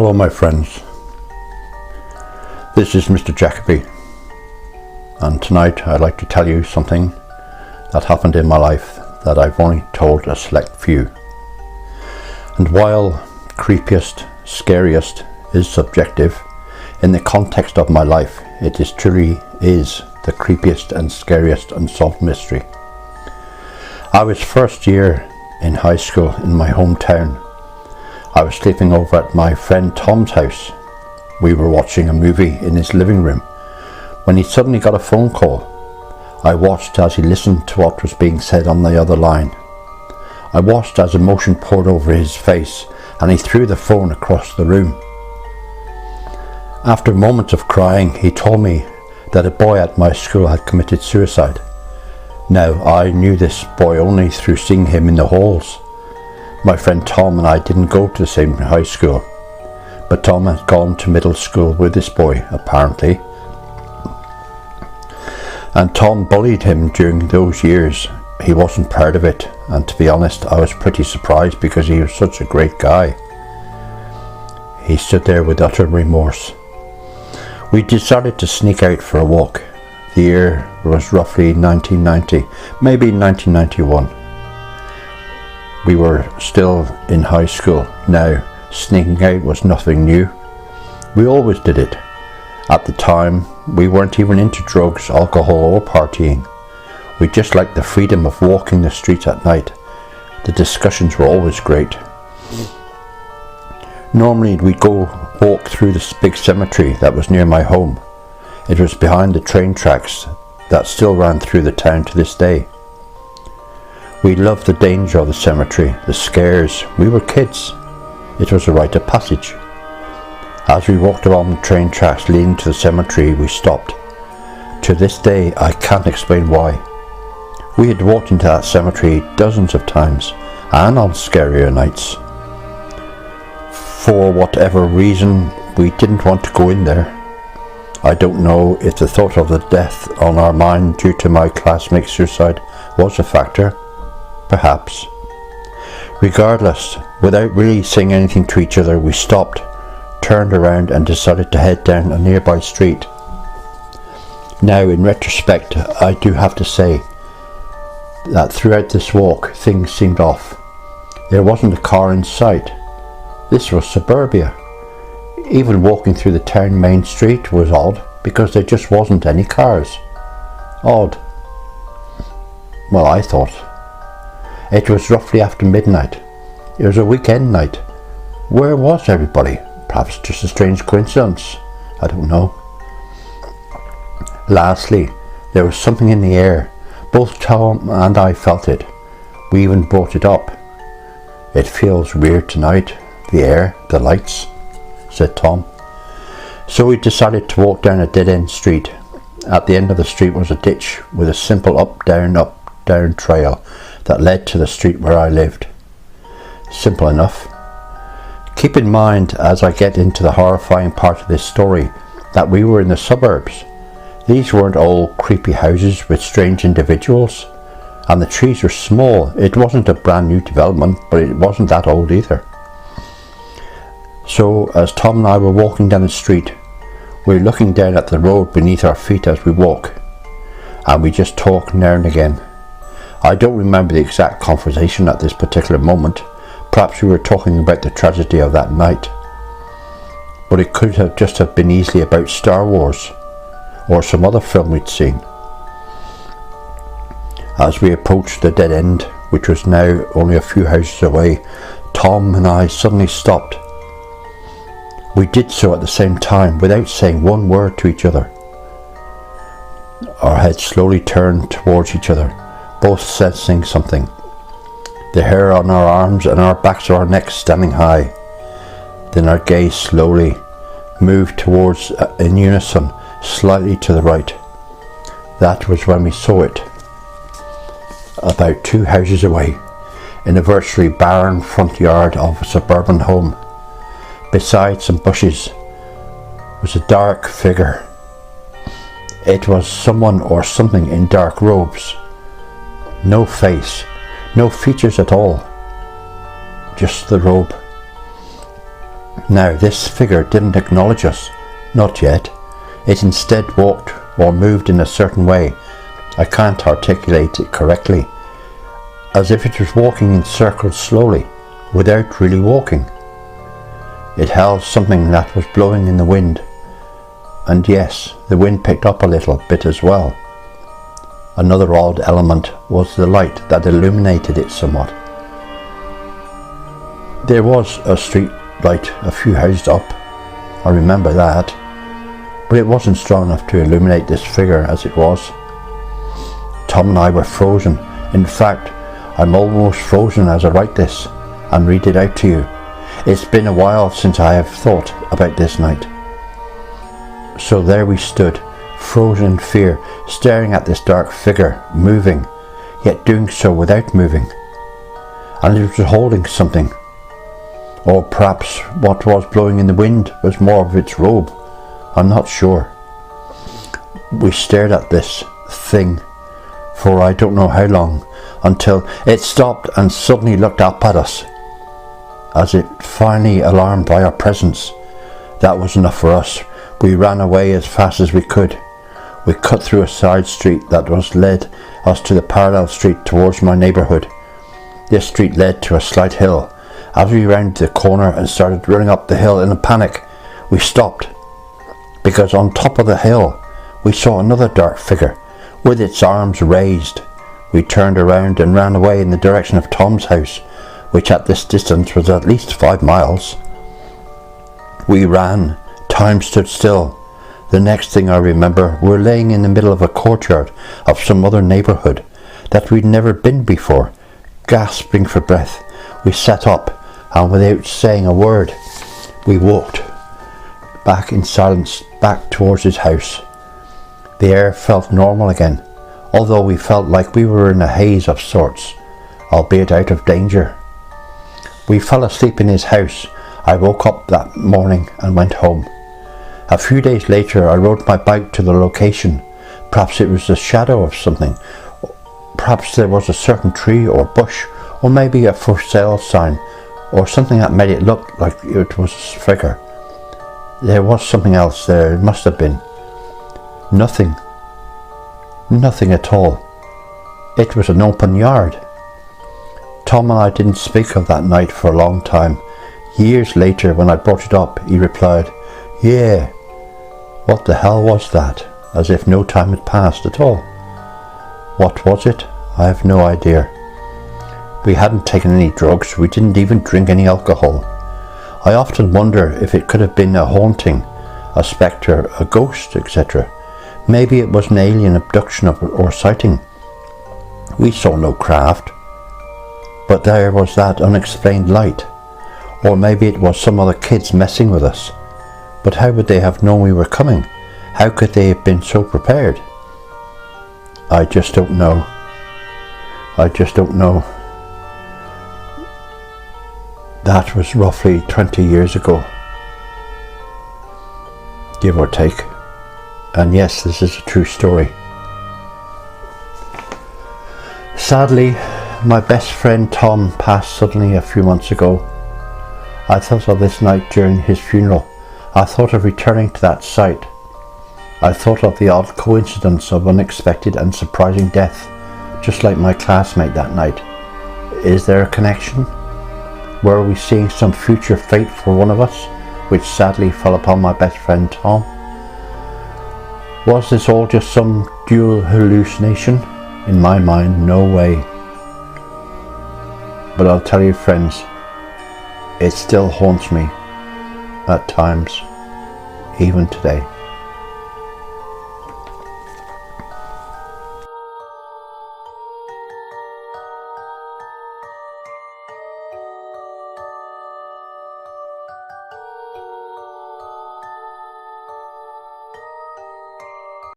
Hello my friends, this is Mr. Jacoby, and tonight I'd like to tell you something that happened in my life that I've only told a select few. And while creepiest, scariest is subjective, in the context of my life it truly is the creepiest and scariest unsolved mystery. I was first year in high school in my hometown. I was sleeping over at my friend Tom's house. We were watching a movie in his living room when he suddenly got a phone call. I watched as he listened to what was being said on the other line. I watched as emotion poured over his face and he threw the phone across the room. After moments of crying, he told me that a boy at my school had committed suicide. Now, I knew this boy only through seeing him in the halls. My friend Tom and I didn't go to the same high school, but Tom had gone to middle school with this boy, apparently. And Tom bullied him during those years. He wasn't proud of it, and to be honest, I was pretty surprised because he was such a great guy. He stood there with utter remorse. We decided to sneak out for a walk. The year was roughly 1990, maybe 1991. We were still in high school. Now, sneaking out was nothing new. We always did it. At the time, we weren't even into drugs, alcohol or partying. We just liked the freedom of walking the streets at night. The discussions were always great. Normally we'd go walk through this big cemetery that was near my home. It was behind the train tracks that still ran through the town to this day. We loved the danger of the cemetery, the scares. We were kids. It was a rite of passage. As we walked along the train tracks leading to the cemetery, we stopped. To this day, I can't explain why. We had walked into that cemetery dozens of times, and on scarier nights. For whatever reason, we didn't want to go in there. I don't know if the thought of the death on our mind due to my classmate's suicide was a factor. Perhaps. Regardless, without really saying anything to each other, we stopped, turned around and decided to head down a nearby street. Now, in retrospect, I do have to say that throughout this walk, things seemed off. There wasn't a car in sight. This was suburbia. Even walking through the town main street was odd because there just wasn't any cars. Odd. Well, I thought. It was roughly after midnight. It was a weekend night. Where was everybody? Perhaps just a strange coincidence. I don't know. Lastly, there was something in the air. Both Tom and I felt it. We even brought it up. It feels weird tonight. The air, the lights, said Tom. So we decided to walk down a dead-end street. At the end of the street was a ditch with a simple up-down trail that led to the street where I lived. Simple enough. Keep in mind, as I get into the horrifying part of this story, that we were in the suburbs. These weren't all creepy houses with strange individuals, and the trees were small. It wasn't a brand new development, but it wasn't that old either. So, as Tom and I were walking down the street, we were looking down at the road beneath our feet as we walk, and we just talk now and again. I don't remember the exact conversation at this particular moment. Perhaps we were talking about the tragedy of that night. But it could have just have been easily about Star Wars or some other film we'd seen. As we approached the dead end, which was now only a few houses away, Tom and I suddenly stopped. We did so at the same time without saying one word to each other. Our heads slowly turned towards each other, both sensing something. The hair on our arms and our backs of our necks standing high. Then our gaze slowly moved towards, in unison, slightly to the right. That was when we saw it. About 2 houses away, in a virtually barren front yard of a suburban home, beside some bushes, was a dark figure. It was someone or something in dark robes. No face, no features at all, just the robe. Now this figure didn't acknowledge us, not yet. It instead walked or moved in a certain way. I can't articulate it correctly. As if it was walking in circles slowly, without really walking. It held something that was blowing in the wind. And yes, the wind picked up a little bit as well. Another odd element was the light that illuminated it somewhat. There was a street light a few houses up, I remember that, but it wasn't strong enough to illuminate this figure as it was. Tom and I were frozen. In fact, I'm almost frozen as I write this and read it out to you. It's been a while since I have thought about this night. So there we stood, frozen in fear, staring at this dark figure, moving, yet doing so without moving. And it was holding something. Or perhaps what was blowing in the wind was more of its robe. I'm not sure. We stared at this thing for I don't know how long, until it stopped and suddenly looked up at us. As if finally alarmed by our presence. That was enough for us. We ran away as fast as we could. We cut through a side street that led us to the parallel street towards my neighbourhood. This street led to a slight hill. As we rounded the corner and started running up the hill in a panic, we stopped, because on top of the hill we saw another dark figure, with its arms raised. We turned around and ran away in the direction of Tom's house, which at this distance was at least 5 miles. We ran. Time stood still. The next thing I remember, we're laying in the middle of a courtyard of some other neighbourhood that we'd never been before. Gasping for breath, we sat up, and without saying a word, we walked back in silence, back towards his house. The air felt normal again, although we felt like we were in a haze of sorts, albeit out of danger. We fell asleep in his house. I woke up that morning and went home. A few days later I rode my bike to the location. Perhaps it was the shadow of something. Perhaps there was a certain tree or bush, or maybe a for sale sign, or something that made it look like it was a figure. There was something else there, it must have been. Nothing. Nothing at all. It was an open yard. Tom and I didn't speak of that night for a long time. Years later, when I brought it up, he replied, "Yeah, what the hell was that?" As if no time had passed at all. What was it? I have no idea. We hadn't taken any drugs, we didn't even drink any alcohol. I often wonder if it could have been a haunting, a spectre, a ghost, etc. Maybe it was an alien abduction or sighting. We saw no craft, but there was that unexplained light. Or maybe it was some other kids messing with us. But how would they have known we were coming? How could they have been so prepared? I just don't know. I just don't know. That was roughly 20 years ago, give or take. And yes, this is a true story. Sadly, my best friend Tom passed suddenly a few months ago. I thought of this night during his funeral. I thought of returning to that site. I thought of the odd coincidence of unexpected and surprising death, just like my classmate that night. Is there a connection? Were we seeing some future fate for one of us, which sadly fell upon my best friend Tom? Was this all just some dual hallucination? In my mind, no way. But I'll tell you, friends, it still haunts me at times, even today.